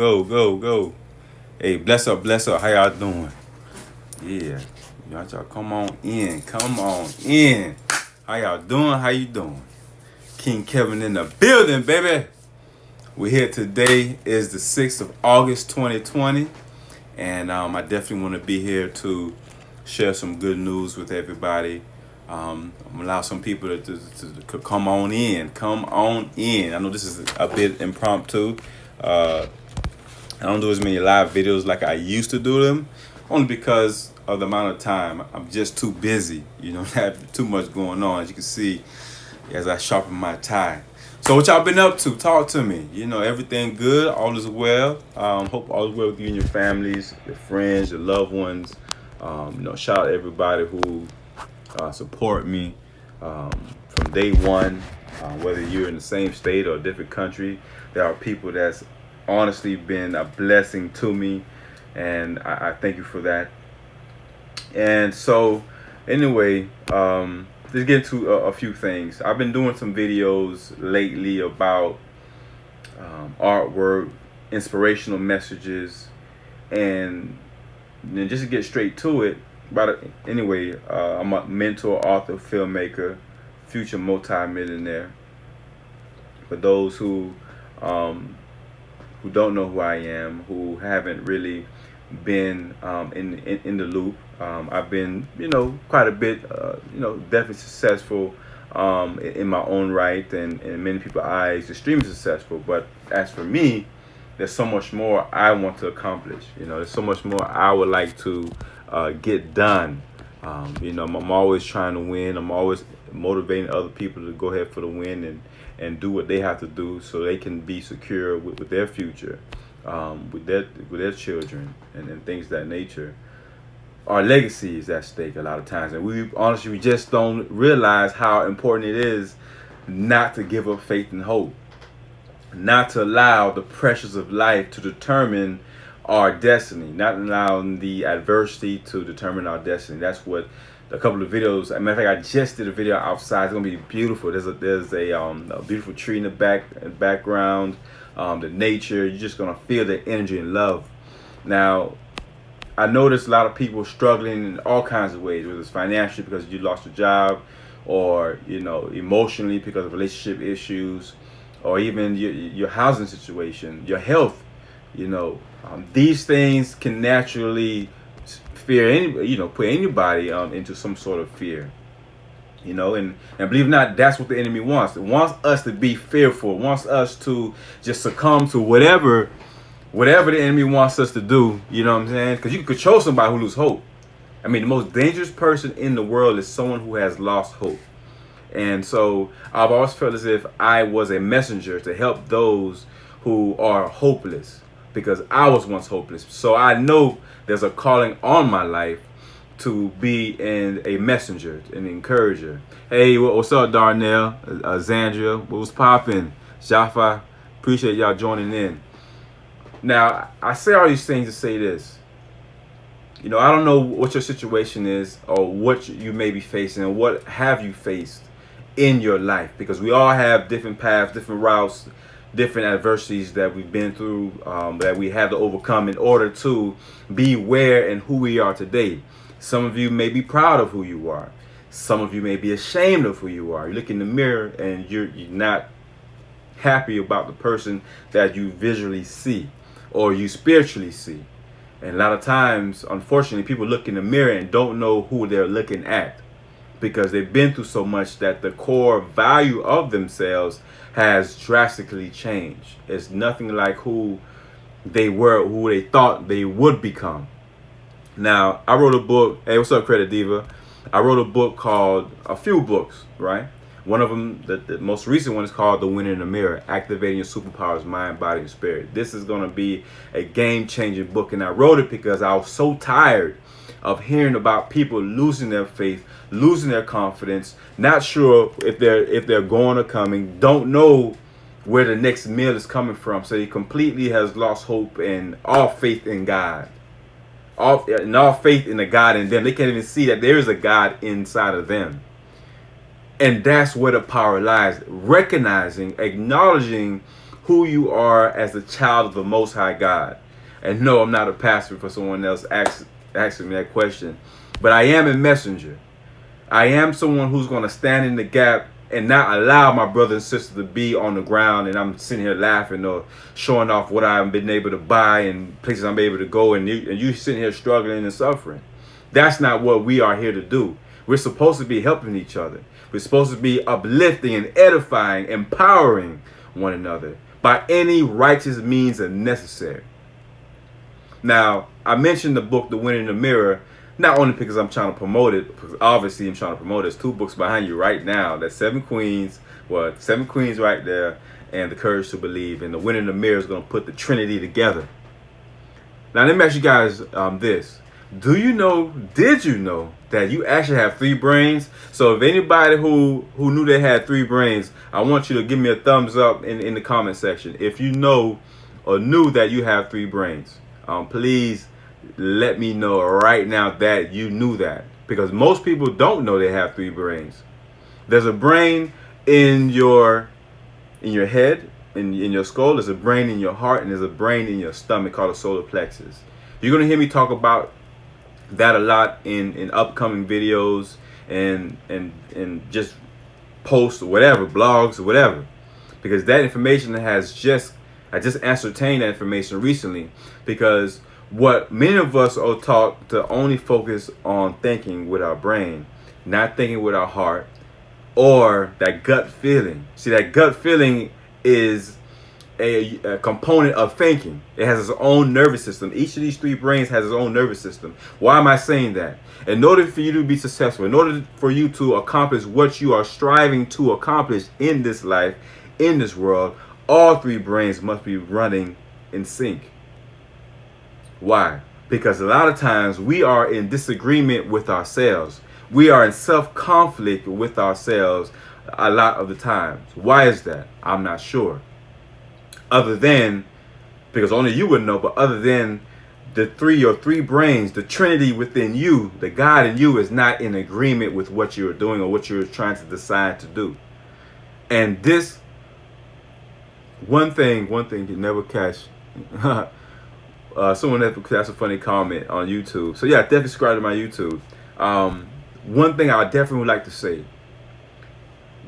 Go, go, go. Hey, bless up, bless up. How y'all doing? Yeah. Y'all come on in. Come on in. How y'all doing? How you doing? King Kevin in the building, baby. We're here today is the 6th of August 2020. And I definitely want to be here to share some good news with everybody. I'm gonna allow some people to come on in. Come on in. I know this is a bit impromptu. I don't do as many live videos like I used to do them, only because of the amount of time. I'm just too busy, I have too much going on, as you can see, as I sharpen my tie. So what y'all been up to? Talk to me. Everything good? All is well? Hope all is well with you and your families, your friends, your loved ones. Shout out to everybody who support me from day one, whether you're in the same state or a different country. There are people that's honestly been a blessing to me, and I thank you for that. And so anyway, let's get into a few things. I've been doing some videos lately about artwork, inspirational messages, and then just to get straight to it. I'm a mentor, author, filmmaker, future multi-millionaire. For those who don't know who I am, who haven't really been in the loop, I've been quite a bit definitely successful in my own right, and in many people's eyes extremely successful. But as for me, there's so much more I want to accomplish. There's so much more I would like to get done. I'm always trying to win. I'm always motivating other people to go ahead for the win and do what they have to do so they can be secure with their future, with their children and things of that nature. Our legacy is at stake a lot of times, and we just don't realize how important it is not to give up faith and hope, not to allow the pressures of life to determine our destiny, not allowing the adversity to determine our destiny. That's what a couple of videos. As a matter of fact, I just did a video outside. It's gonna be beautiful. There's a beautiful tree in the background. The nature. You're just gonna feel the energy and love. Now, I noticed a lot of people struggling in all kinds of ways, whether it's financially because you lost your job, or emotionally because of relationship issues, or even your housing situation, your health. These things can naturally put anybody into some sort of fear. And believe it or not, that's what the enemy wants. It wants us to be fearful. It wants us to just succumb to whatever the enemy wants us to do. You know what I'm saying? Because you can control somebody who loses hope. I mean, the most dangerous person in the world is someone who has lost hope. And so I've always felt as if I was a messenger to help those who are hopeless, because I was once hopeless. So I know there's a calling on my life to be a messenger, an encourager. Hey, what's up, Darnell, Zandria, what's popping? Jaffa, appreciate y'all joining in. Now, I say all these things to say this. I don't know what your situation is or what you may be facing and what have you faced in your life, because we all have different paths, different routes, different adversities that we've been through, that we have to overcome in order to be where and who we are today. Some of you may be proud of who you are. Some of you may be ashamed of who you are. You look in the mirror and you're not happy about the person that you visually see or you spiritually see. And a lot of times, unfortunately, people look in the mirror and don't know who they're looking at, because they've been through so much that the core value of themselves has drastically changed. It's nothing like who they were, who they thought they would become. Now, I wrote a book. Hey, what's up, Credit Diva? I wrote a few books, right? One of them, the most recent one, is called The Winner in the Mirror, Activating Your Superpowers, Mind, Body, and Spirit. This is going to be a game-changing book, and I wrote it because I was so tired of hearing about people losing their faith, losing their confidence, not sure if they're going or coming, don't know where the next meal is coming from. So he completely has lost hope and all faith in God. All faith in the God in them. They can't even see that there is a God inside of them. And that's where the power lies. Recognizing, acknowledging who you are as a child of the Most High God. And no, I'm not a pastor for someone else asking me that question, but I am a messenger. I am someone who's going to stand in the gap and not allow my brother and sister to be on the ground and I'm sitting here laughing or showing off what I've been able to buy and places I'm able to go, and you sitting here struggling and suffering. That's not what we are here to do. We're supposed to be helping each other. We're supposed to be uplifting and edifying, empowering one another by any righteous means as necessary. Now, I mentioned the book, The Winner in the Mirror, not only because I'm trying to promote it, because obviously I'm trying to promote it. There's 2 books behind you right now. That's 7 Queens right there, and The Courage to Believe. And The Winner in the Mirror is going to put the Trinity together. Now, let me ask you guys this. Did you know that you actually have 3 brains? So if anybody who knew they had 3 brains, I want you to give me a thumbs up in the comment section. If you know or knew that you have 3 brains, please let me know right now that you knew that, because most people don't know they have 3 brains. There's a brain in your head, in your skull. There's a brain in your heart, and there's a brain in your stomach called the solar plexus. You're gonna hear me talk about that a lot in upcoming videos and just posts or whatever, blogs or whatever, because that information I just ascertained that information recently, because what many of us are taught to only focus on thinking with our brain, not thinking with our heart or that gut feeling. See, that gut feeling is a component of thinking. It has its own nervous system. Each of these 3 brains has its own nervous system. Why am I saying that? In order for you to be successful, in order for you to accomplish what you are striving to accomplish in this life, in this world, all 3 brains must be running in sync. Why? Because a lot of times we are in disagreement with ourselves. We are in self-conflict with ourselves a lot of the times. Why is that? I'm not sure. Other than, because only you would know, but other than your 3 brains, the Trinity within you, the God in you is not in agreement with what you're doing or what you're trying to decide to do. And this one thing you never catch. Someone that's a funny comment on YouTube. So yeah, definitely subscribe to my YouTube. One thing I definitely would like to say: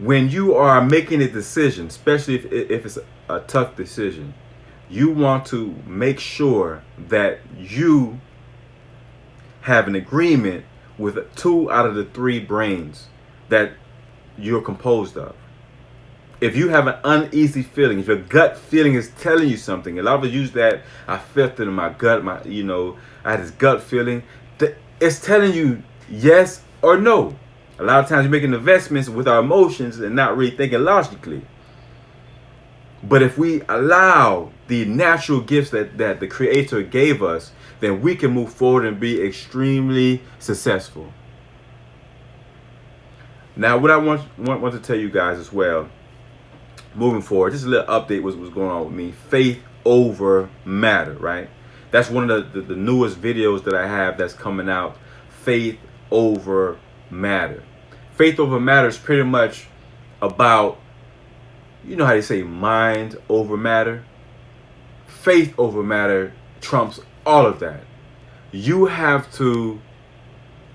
when you are making a decision, especially if it's a tough decision, you want to make sure that you have an agreement with 2 out of the 3 brains that you're composed of. If you have an uneasy feeling, if your gut feeling is telling you something, a lot of us use that, I felt it in my gut, I had this gut feeling, it's telling you yes or no. A lot of times we're making investments with our emotions and not really thinking logically. But if we allow the natural gifts that the Creator gave us, then we can move forward and be extremely successful. Now, what I want to tell you guys as well, moving forward, just a little update was going on with me. Faith over matter, right? That's one of the newest videos that I have that's coming out. Faith over matter. Faith over matter is pretty much about, you know how they say mind over matter? Faith over matter trumps all of that. You have to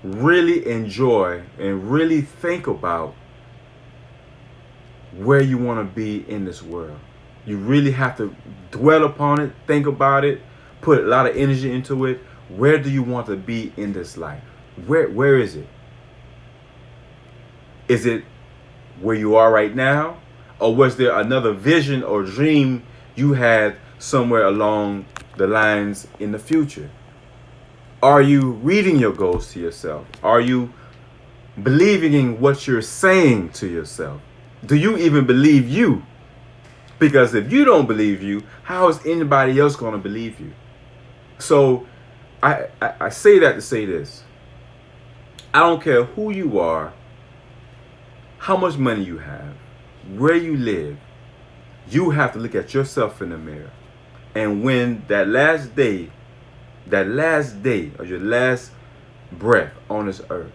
really enjoy and really think about where you want to be in this world. You really have to dwell upon it, think about it, put a lot of energy into it. Where do you want to be in this life? Where is it? Is it where you are right now? Or was there another vision or dream you had somewhere along the lines in the future? Are you reading your goals to yourself? Are you believing in what you're saying to yourself? Do you even believe you? Because if you don't believe you, how is anybody else going to believe you? So I say that to say this. I don't care who you are, how much money you have, where you live. You have to look at yourself in the mirror. And when that last day or your last breath on this earth,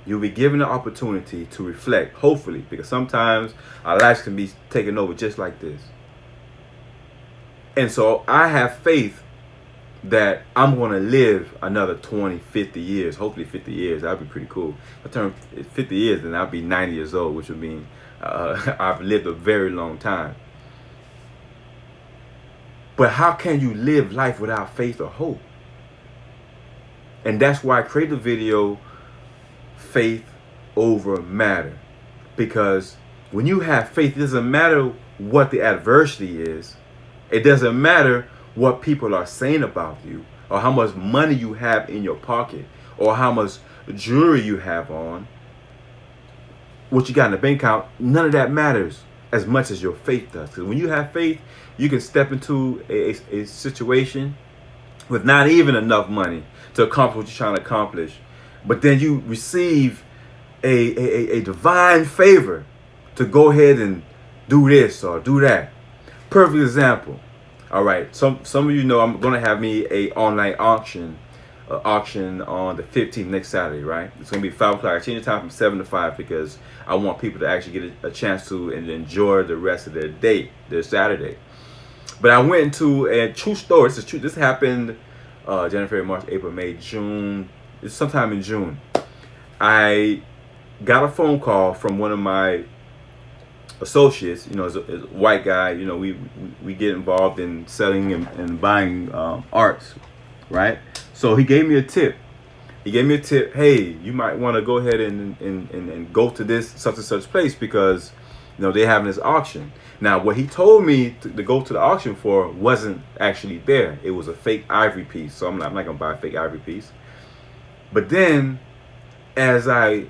you'll be given the opportunity to reflect, hopefully, because sometimes our lives can be taken over just like this. And so I have faith that I'm going to live another 20, 50 years, hopefully 50 years. That'd be pretty cool. If I turn 50 years, then I'll be 90 years old, which would mean I've lived a very long time. But how can you live life without faith or hope? And that's why I create the video, faith over matter. Because when you have faith, it doesn't matter what the adversity is. It doesn't matter what people are saying about you, or how much money you have in your pocket, or how much jewelry you have on, what you got in the bank account. None of that matters as much as your faith does. Because when you have faith, you can step into a situation with not even enough money to accomplish what you're trying to accomplish, but then you receive a divine favor to go ahead and do this or do that. Perfect example. All right, some of you know I'm gonna have me a online auction on the 15th, next Saturday, right? It's gonna be 5 o'clock. I changed the time from 7 to 5 because I want people to actually get a chance to and enjoy the rest of their day, their Saturday. But I went into a true story. This is true. This happened January, March, April, May, June. It's sometime in June. I got a phone call from one of my associates. You know, as a white guy, you know, we get involved in selling and buying arts, right? So he gave me a tip. Hey, you might want to go ahead and go to this such and such place because, you know, they're having this auction. Now, what he told me to go to the auction for wasn't actually there. It was a fake ivory piece. So I'm not gonna buy a fake ivory piece. But then, as I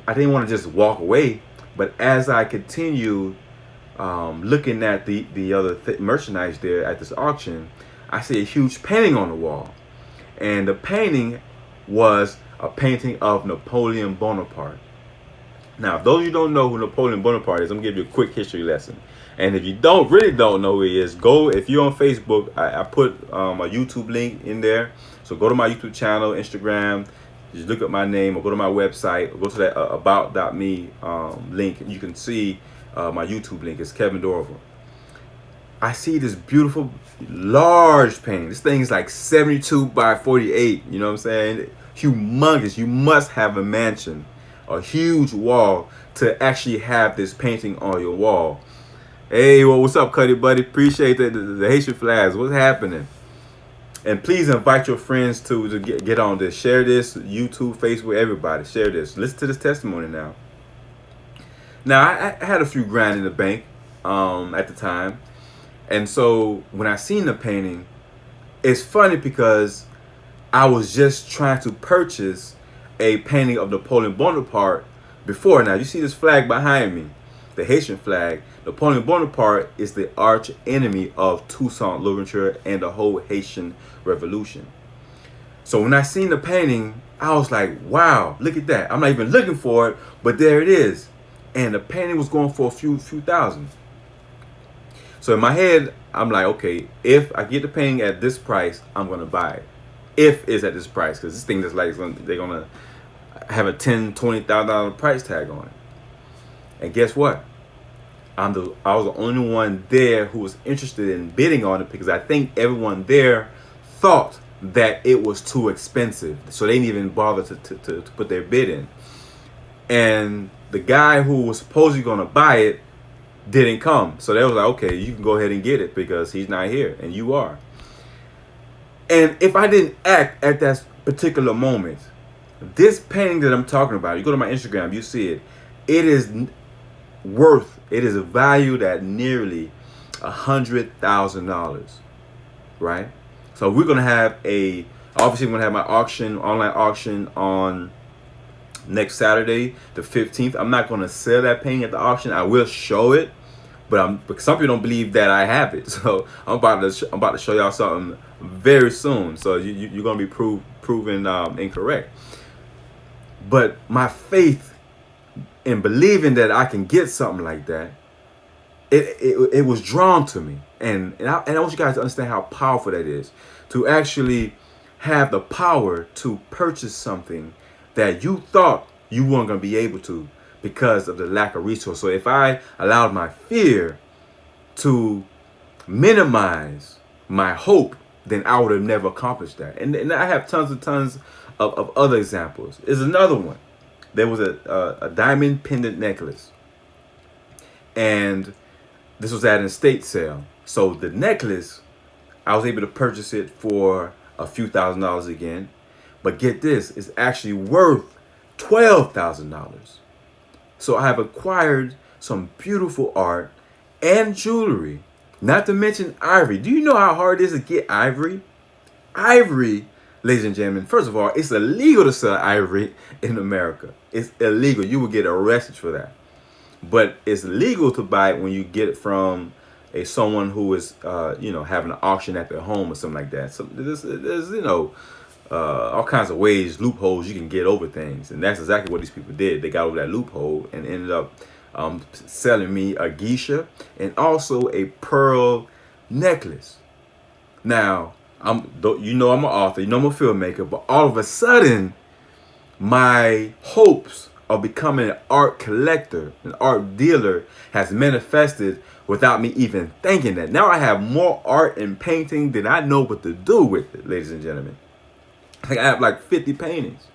didn't want to just walk away, but as I continued looking at the other merchandise there at this auction, I see a huge painting on the wall. And the painting was a painting of Napoleon Bonaparte. Now, if those of you don't know who Napoleon Bonaparte is, I'm going to give you a quick history lesson. And if you really don't know who he is, if you're on Facebook, I put a YouTube link in there. So go to my YouTube channel, Instagram, just look up my name, or go to my website, or go to that about.me link, and you can see my YouTube link. It's Kevin Dorival. I see this beautiful, large painting. This thing is like 72 by 48. You know what I'm saying? Humongous. You must have a mansion, a huge wall, to actually have this painting on your wall. Hey, well, what's up, Cuddy buddy? Appreciate the Haitian flags. What's happening? And please invite your friends to get on this. Share this, YouTube, Facebook, everybody. Share this. Listen to this testimony now. Now, I had a few grand in the bank at the time. And so when I seen the painting, it's funny because I was just trying to purchase a painting of Napoleon Bonaparte before. Now, you see this flag behind me, the Haitian flag. Napoleon Bonaparte is the arch enemy of Toussaint Louverture and the whole Haitian Revolution. So when I seen the painting, I was like, wow, look at that. I'm not even looking for it, but there it is. And the painting was going for a few thousand. So in my head, I'm like, okay, if I get the painting at this price, I'm going to buy it. If it's at this price, because this thing is like, they're going to have a $10,000, $20,000 price tag on it. And guess what? I was the only one there who was interested in bidding on it, because I think everyone there thought that it was too expensive. So they didn't even bother to put their bid in. And the guy who was supposedly going to buy it didn't come. So they was like, okay, you can go ahead and get it because he's not here and you are. And if I didn't act at that particular moment, this painting that I'm talking about, you go to my Instagram, you see it, it is valued at nearly $100,000, right? So we're gonna have obviously I'm gonna have my online auction on next Saturday, the 15th. I'm not gonna sell that painting at the auction. I will show it, but some people don't believe that I have it. So I'm about to show y'all something very soon. So you're gonna be proven incorrect. But my faith in believing that I can get something like that, it was drawn to me, and I want you guys to understand how powerful that is, to actually have the power to purchase something that you thought you weren't going to be able to because of the lack of resource. So if I allowed my fear to minimize my hope, then I would have never accomplished that. And I have tons of other examples. Is another one. There was a diamond pendant necklace, and this was at an estate sale. So the necklace, I was able to purchase it for a few $1,000s again. But get this, it's actually worth $12,000. So I have acquired some beautiful art and jewelry, not to mention ivory. Do you know how hard it is to get ivory? Ivory, ladies and gentlemen, first of all, it's illegal to sell ivory in America. It's illegal. You will get arrested for that. But it's legal to buy it when you get it from someone who is, having an auction at their home or something like that. So there's all kinds of ways, loopholes you can get over things. And that's exactly what these people did. They got over that loophole and ended up selling me a geisha and also a pearl necklace. Now, I'm an author, I'm a filmmaker, but all of a sudden, my hopes of becoming an art collector, an art dealer, has manifested without me even thinking that. Now I have more art and painting than I know what to do with it, ladies and gentlemen. I have like 50 paintings.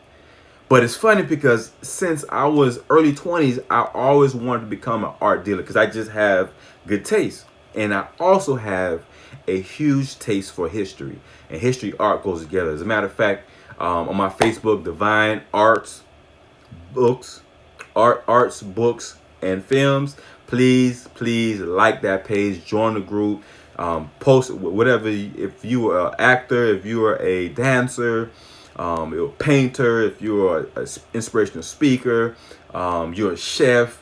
But it's funny because since I was early 20s, I always wanted to become an art dealer because I just have good taste. And I also have a huge taste for history. And history art goes together. As a matter of fact, on my Facebook, Divine Arts, Books, and Films, please like that page, join the group, post whatever. If you are an actor, if you are a dancer, you're a painter, if you're an inspirational speaker, you're a chef,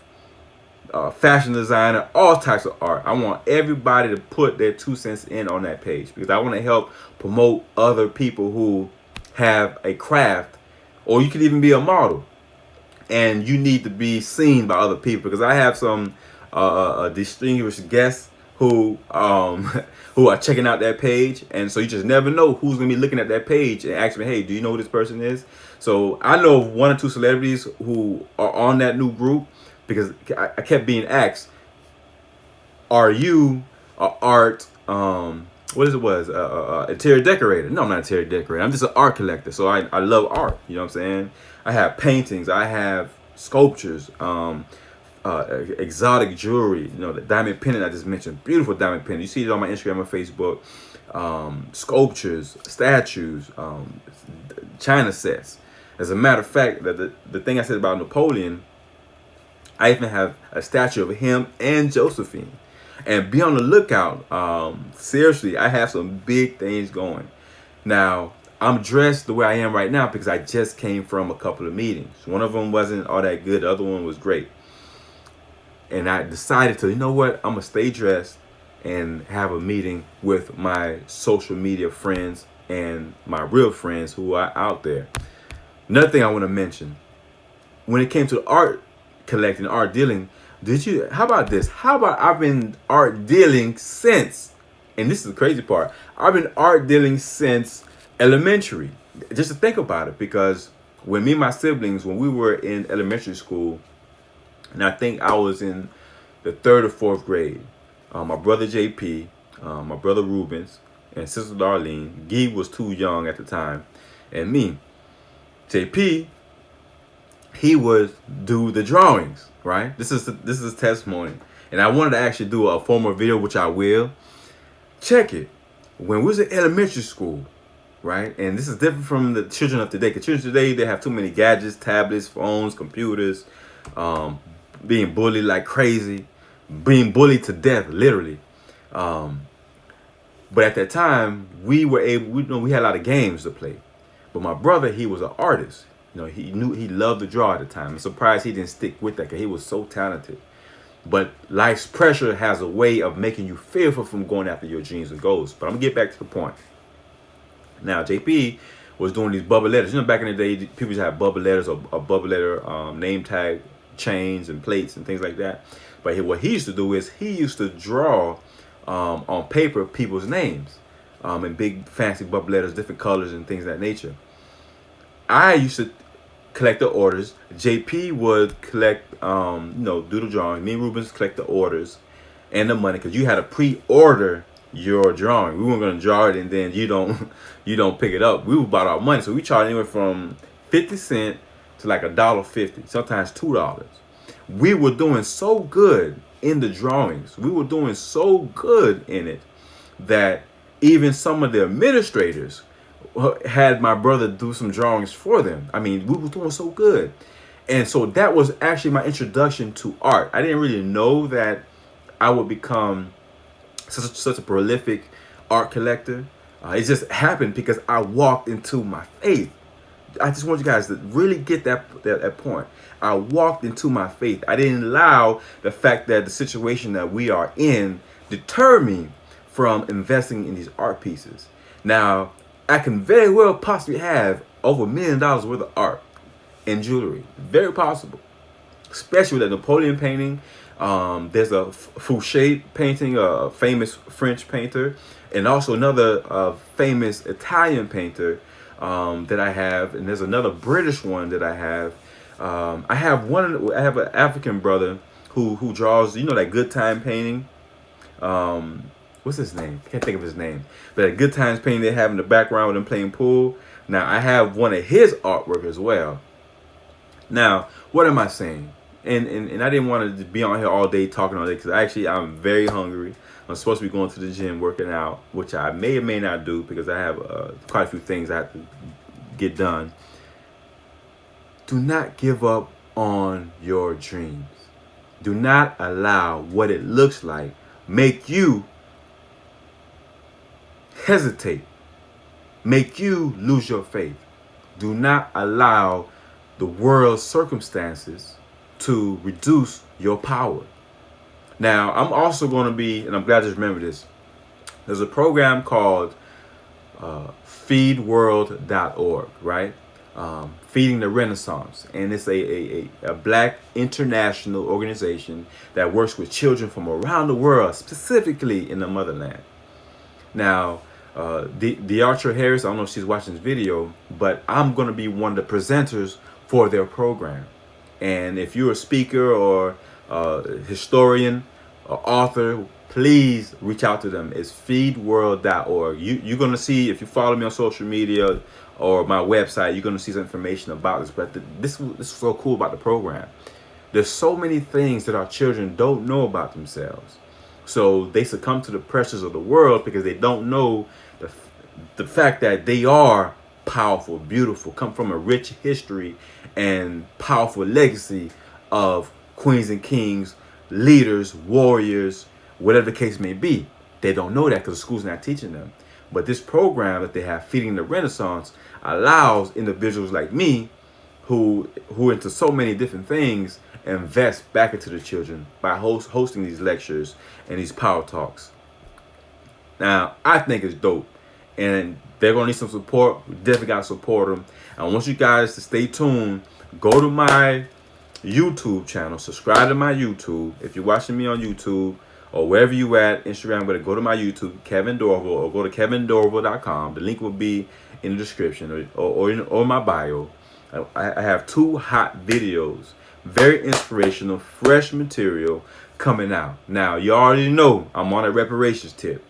fashion designer, all types of art. I want everybody to put their 2 cents in on that page because I want to help promote other people who have a craft, or you could even be a model and you need to be seen by other people, because I have some distinguished guests who are checking out that page, and so you just never know who's gonna be looking at that page and asking me, hey, do you know who this person is? So I know of 1 or 2 celebrities who are on that new group because I kept being asked, are you a art interior decorator? No, I'm not an interior decorator. I'm just an art collector. So I love art. You know what I'm saying? I have paintings. I have sculptures. Exotic jewelry. The diamond pendant I just mentioned. Beautiful diamond pendant. You see it on my Instagram and Facebook. Sculptures, statues, china sets. As a matter of fact, the thing I said about Napoleon, I even have a statue of him and Josephine. And be on the lookout. Seriously, I have some big things going. Now, I'm dressed the way I am right now because I just came from a couple of meetings. One of them wasn't all that good. The other one was great. And I decided to, you know what? I'm going to stay dressed and have a meeting with my social media friends and my real friends who are out there. Another thing I want to mention. When it came to art collecting, art dealing, how about this? How about I've been art dealing since, and this is the crazy part, I've been art dealing since elementary. Just to think about it, because when me and my siblings, when we were in elementary school, and I think I was in the 3rd or 4th grade, my brother JP, my brother Rubens, and sister Darlene, Guy was too young at the time, and me, JP, he would do the drawings, right? This is testimony. And I wanted to actually do a formal video, which I will. Check it. When we was in elementary school, right? And this is different from the children of today. Because children today, they have too many gadgets, tablets, phones, computers, being bullied like crazy, being bullied to death, literally. But at that time, we had a lot of games to play. But my brother, he was an artist. He loved to draw at the time. I'm surprised he didn't stick with that because he was so talented. But life's pressure has a way of making you fearful from going after your dreams and goals. But I'm going to get back to the point. Now, JP was doing these bubble letters. Back in the day, people used to have bubble letters or bubble letter name tag chains and plates and things like that. But what he used to do is he used to draw on paper people's names in big fancy bubble letters, different colors and things of that nature. I used to collect the orders. JP would collect, do the drawing. Me and Rubens collect the orders and the money, because you had to pre-order your drawing. We weren't gonna draw it and then you don't you don't pick it up. We were about our money, so we charged anywhere from 50 cents to like $1.50, sometimes $2. We were doing so good in the drawings. We were doing so good in it that even some of the administrators had my brother do some drawings for them. I mean, we were doing so good. And so that was actually my introduction to art. I didn't really know that I would become such a prolific art collector. It just happened because I walked into my faith. I just want you guys to really get that point. I walked into my faith. I didn't allow the fact that the situation that we are in deter me from investing in these art pieces. Now, I can very well possibly have over $1 million worth of art and jewelry. Very possible. Especially with that Napoleon painting. There's a Fouché painting, a famous French painter, and also another famous Italian painter that I have, and there's another British one that I have. I have an African brother who draws, that Good Time painting. What's his name? Can't think of his name. But a Good Times painting they have in the background with them playing pool. Now I have one of his artwork as well. Now, what am I saying? And I didn't want to be on here all day talking all day because I'm very hungry. I'm supposed to be going to the gym working out, which I may or may not do because I have quite a few things I have to get done. Do not give up on your dreams. Do not allow what it looks like make you hesitate, make you lose your faith. Do not allow the world's circumstances to reduce your power. Now, I'm also going to be, and I'm glad you remember this, there's a program called feedworld.org, right? Feeding the Renaissance. And it's a black international organization that works with children from around the world, specifically in the motherland. Now, Deartra Harris, I don't know if she's watching this video, but I'm going to be one of the presenters for their program. And if you're a speaker or historian or author, please reach out to them. It's feedworld.org. You're going to see, if you follow me on social media or my website, you're going to see some information about this. But this is so cool about the program. There's so many things that our children don't know about themselves. So they succumb to the pressures of the world because they don't know the fact that they are powerful, beautiful, come from a rich history and powerful legacy of queens and kings, leaders, warriors, whatever the case may be. They don't know that because the school's not teaching them. But this program that they have, Feeding the Renaissance, allows individuals like me who into so many different things invest back into the children by hosting these lectures and these power talks. Now, I think it's dope. And they're going to need some support. We definitely got to support them. I want you guys to stay tuned. Go to my YouTube channel. Subscribe to my YouTube. If you're watching me on YouTube or wherever you at, Instagram, but go to my YouTube, Kevin Dorival, or go to kevindorival.com. The link will be in the description or my bio. I have 2 hot videos. Very inspirational, fresh material coming out. Now, you already know I'm on a reparations tip.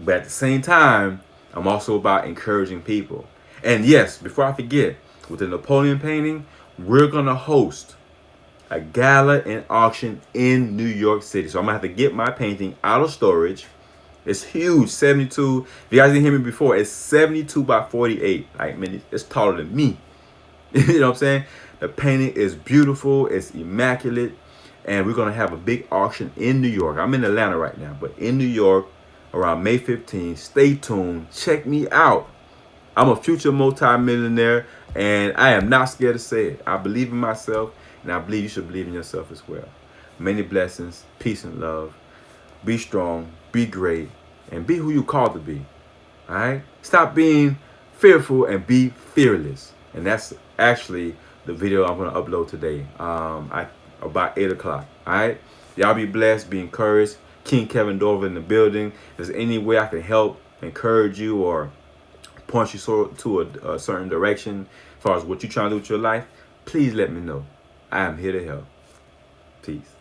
But at the same time, I'm also about encouraging people. And yes, before I forget, with the Napoleon painting, we're going to host a gala and auction in New York City. So I'm going to have to get my painting out of storage. It's huge, 72. If you guys didn't hear me before, it's 72 by 48. I mean, it's taller than me. You know what I'm saying? The painting is beautiful. It's immaculate. And we're going to have a big auction in New York. I'm in Atlanta right now, but in New York, around May 15th. Stay tuned. Check me out. I'm a future multi-millionaire, and I am not scared to say it. I believe in myself, and I believe you should believe in yourself as well. Many blessings, peace and love. Be strong, be great, and be who you called to be. All right? Stop being fearful and be fearless. And that's actually the video I'm going to upload today about 8 o'clock. All right? Y'all be blessed, be encouraged. King Kevin Dorival in the building. If there's any way I can help, encourage you, or point you to a certain direction as far as what you're trying to do with your life, please let me know. I am here to help. Peace.